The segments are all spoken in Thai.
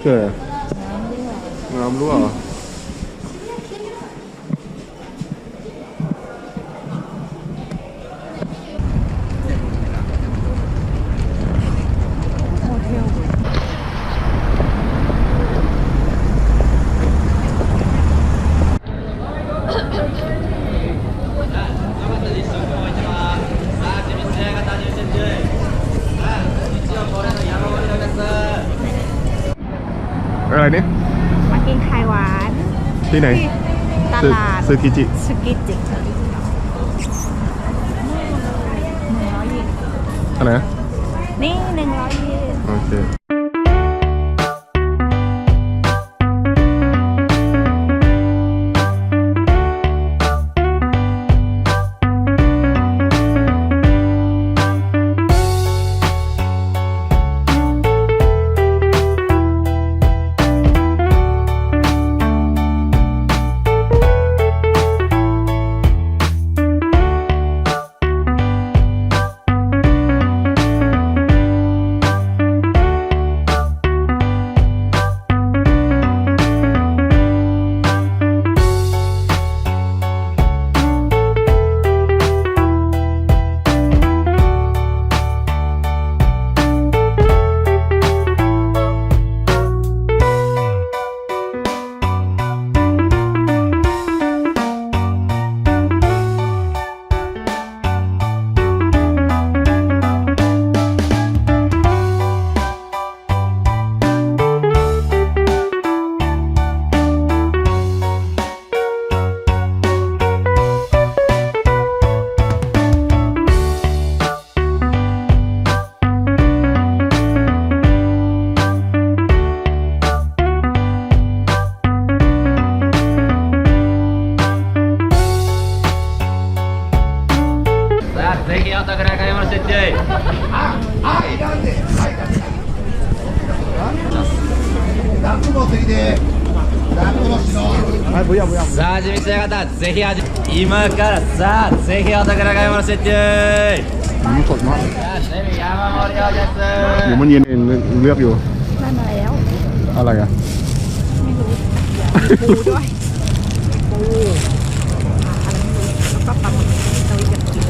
เกิดน้ำรั่วอะไรเนี่ยมากินไข่หวานที่ไหนตลาดซึกิจิอะไรนะนี่100 เยนโอเคさあ地道な方ぜひ今からさあぜひお宝買い物設定มันสดมากเดี๋ยวมันเย็นเองเลือกอยู่นั่นมาแล้วอะไรอ่ะไม่รู้ปูด้วยปูแล้วก็ปลาหมึกเราจะกิน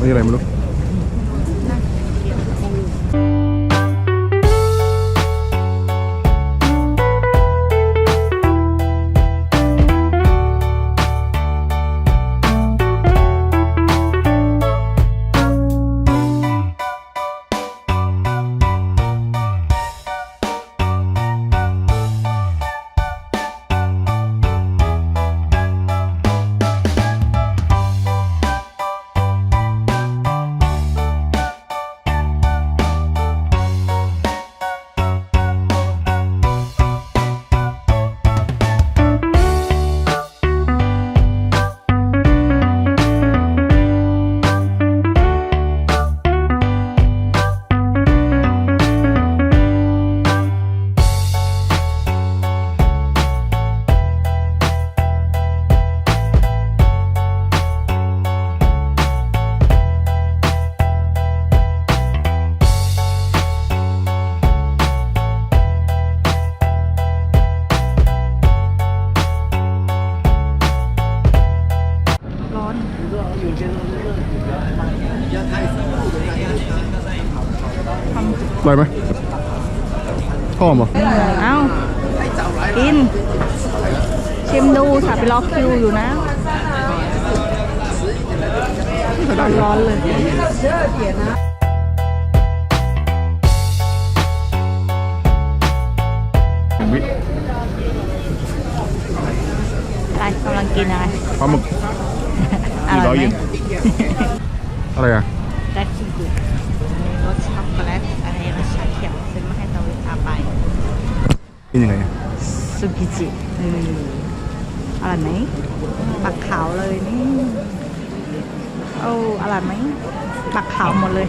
นี่อะไรไม่รู้อร่อยไหมหอมเหรอเอ้ากินชิมดูสับไปรอคิวอยู่นะร้อนเลยอะไรกำลังกินอะไรปลาหมึกอร่อยไหมอะไรอ่ะแรดชิบุรสช็อกโกแลตอะไรรสชาเขียวซื้อมาให้ เป็นยังไง ซูกิจิอร่อยไหมปักขาวเลยนี่โอ้อร่อยไหมปักขาวหมดเลย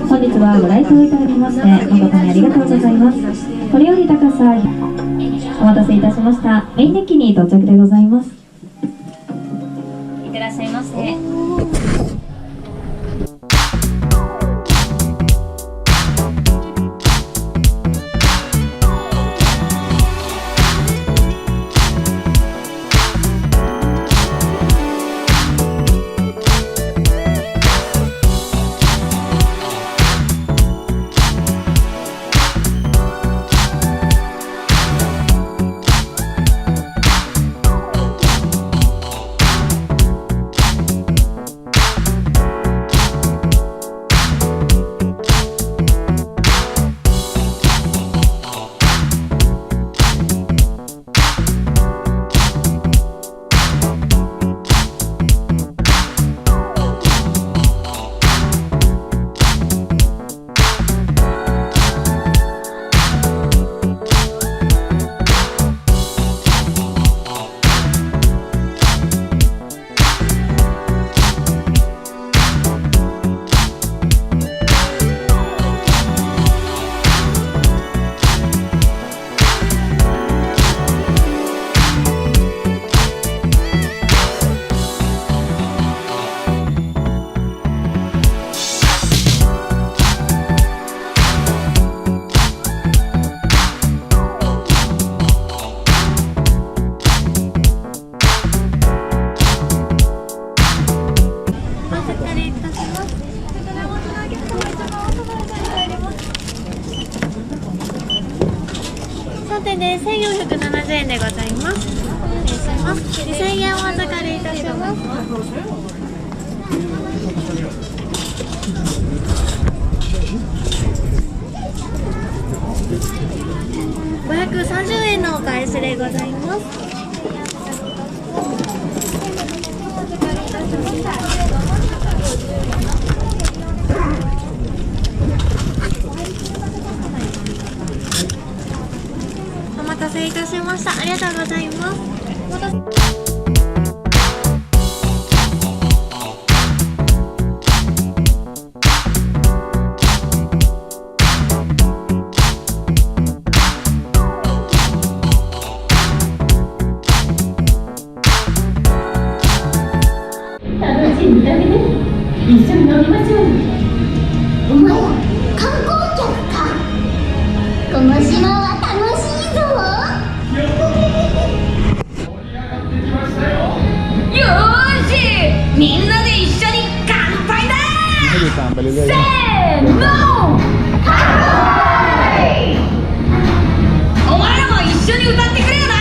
本日はご来場いただきまして誠にありがとうございます。これより高さお待たせいたしましたメインデッキに到着でございます。いってらっしゃいませ。当店で1470円でございます。失礼します。2000円お預かりいたします。530円のお返しでございます。お待たせいたしました。ありがとうございます。お待たせ楽しい見た目です。一緒に飲みましょう。お前ら観光客か。この島は楽しいぞ。よーし、みんなで一緒に乾杯だ。ให้ดูตามไปเรื่อยๆ せーの、乾杯。お前らも一緒に歌ってくれよな。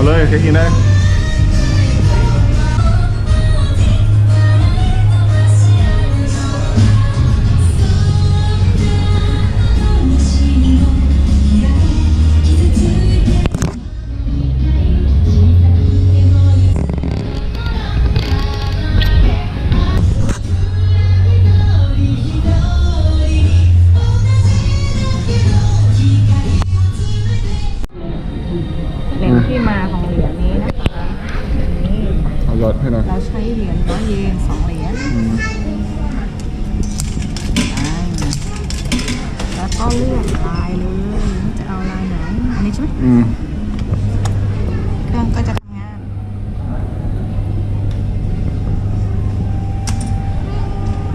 เลยเช็คอินได้ที่มาของเหรียญนี้นะคะนี่ เอายอดให้หน่อย เราใช้เหรียญ100 เยน2 เหรียญแล้วก็เลือกลายเลยจะเอาลายไหนอันนี้ใช่ไหมเครื่องก็จะทำงาน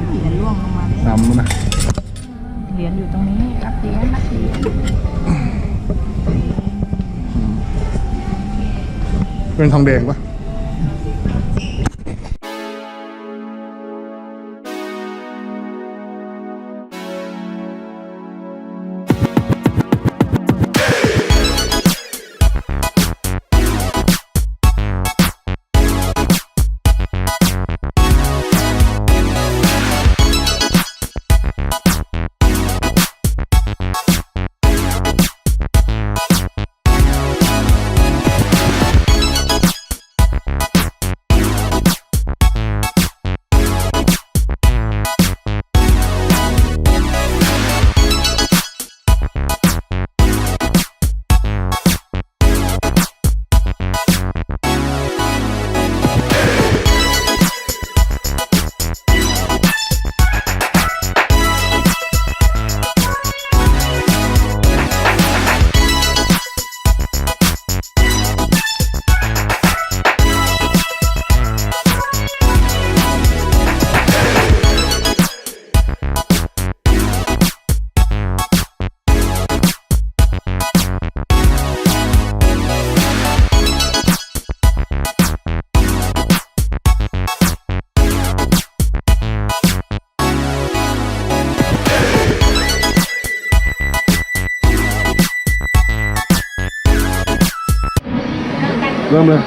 เหรียญล่วงลงมาเลย นำนะ เหรียญอยู่ตรงนี้รับเหรียญรับเหรียญ เป็นทองแดงปะเริ่มเลย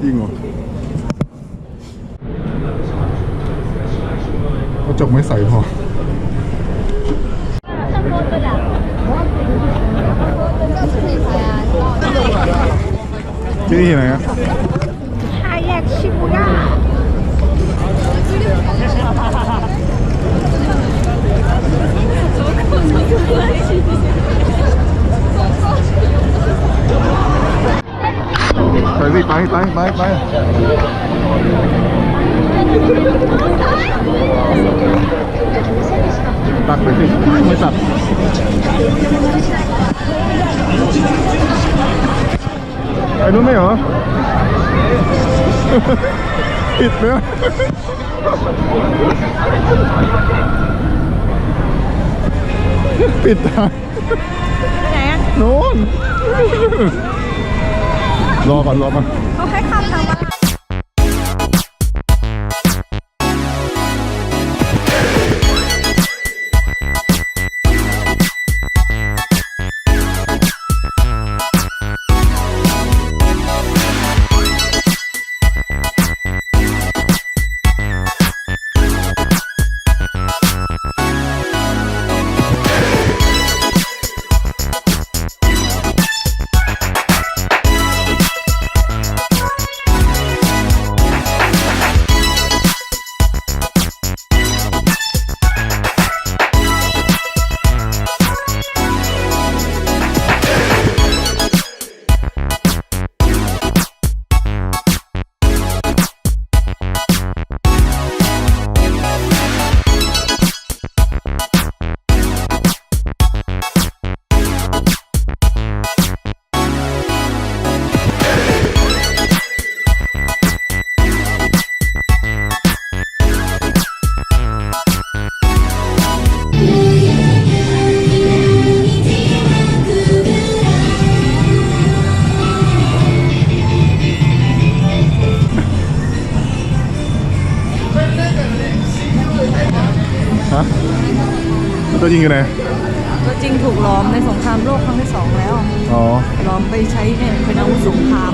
จริงเหรอกระจกไม่ใสพอที่นี่ที่ไหนอะ5 แยกชิบูย่าไปสิไปตักไปสิไม่ตัดไปนู้นไม่เหรอ ปิดเนื้อปิดทาง ไปไหนอ่ะ โน่นรอก่อนเขาให้ข้ามทางมา ฮะตัวจริงอยู่ไหน ตัวจริงถูกล้อมในสงครามโลกครั้งที่ 2 แล้ว อ๋อ ล้อมไปใช้เนี่ยเป็นอาวุธสงคราม